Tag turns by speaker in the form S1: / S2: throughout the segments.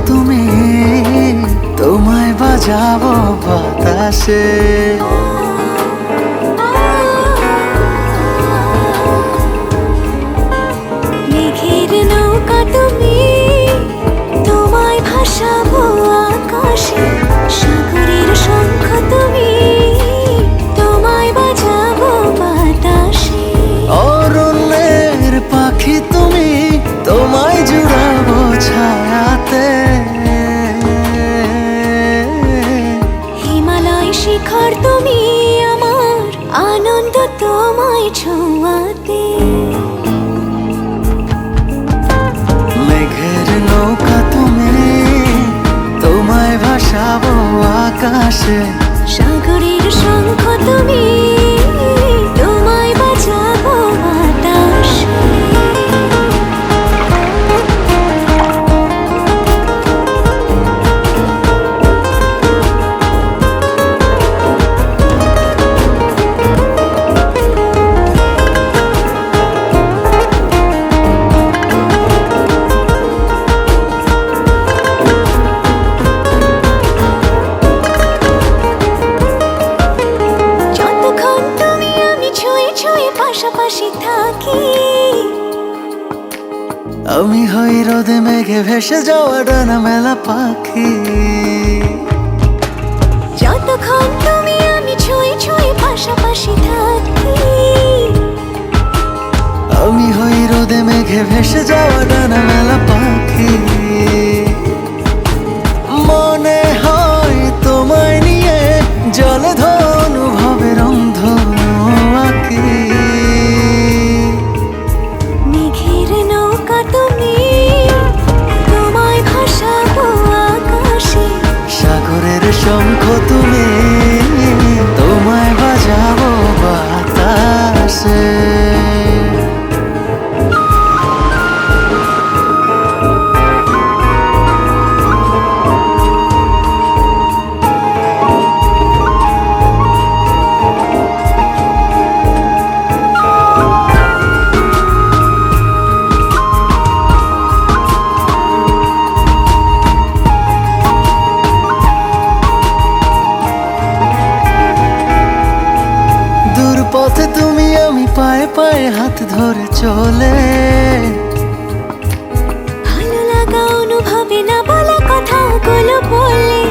S1: তুমি, তোমায় বাজাবো বাতাসে।
S2: মেঘের নৌকা তুমি, তোমায় ভাসাবো আকাশে। সাগরের শঙ্খ তুমি, তোমায় বাজাবো বাতাসে।
S1: অরণ্যের পাখি তুমি, তোমায় জুড়াবো ছায়াতে।
S2: হিমালয় শিখর তুমি, আমার আনন্দ তোমায় ছোঁয়াতে।
S1: মেঘের নৌকা তুমি, তোমায় ভাসাবো আকাশে।
S2: সাগরের শঙ্খ তুমি, তোমায় বাজাবো বাতাসে। যতক্ষণ তুমি আমি ছুঁয়ে ছুঁয়ে পাশাপাশি থাকি,
S1: আমি হই রোদে মেঘে ভেসে যাওয়া ডানা মেলা পাখি।
S2: যতক্ষণ তুমি আমি ছুঁয়ে ছুঁয়ে পাশাপাশি থাকি,
S1: আমি হই রোদে মেঘে ভেসে যাওয়া ডানা মেলা পাখি। মনে হয় তোমায় নিয়ে জলে অনুভবের অন্ধনু আঁকি।
S2: মেঘের নৌকা তুমি, তোমায় ভাসাবো আকাশে।
S1: সাগরের শঙ্খ তুমি, তোমায় বাজাবো বাতাসে। দূর পথে তুমি আমি পায়ে পায়ে হাত ধরে চলে।
S2: ভালো লাগা অনুভবে না বলা কথাগুলো বলে।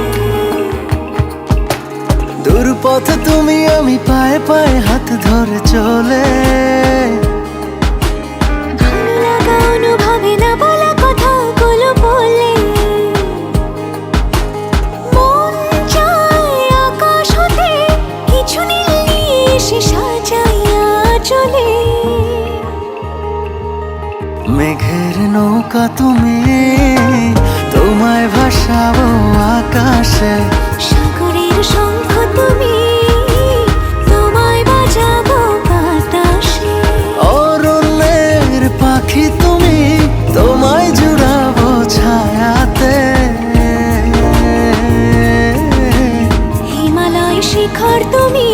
S1: দূর পথে তুমি আমি পায়ে পায়ে হাত ধরে চলে।
S2: ভালো লাগা অনুভবে না বলা কথাগুলো বলে। মন চায় আকাশ হতে কিছু নীল নিয়ে এসে সাজাইয়া চলে।
S1: মেঘের নৌকা তুমি, তোমায় ভাসাবো আকাশে।
S2: সাগরের শঙ্খ তুমি, তোমায় বাজাবো বাতাসে।
S1: অরণ্যের পাখি তুমি, তোমায় জুড়াবো ছায়াতে।
S2: হিমালয় শিখর তুমি,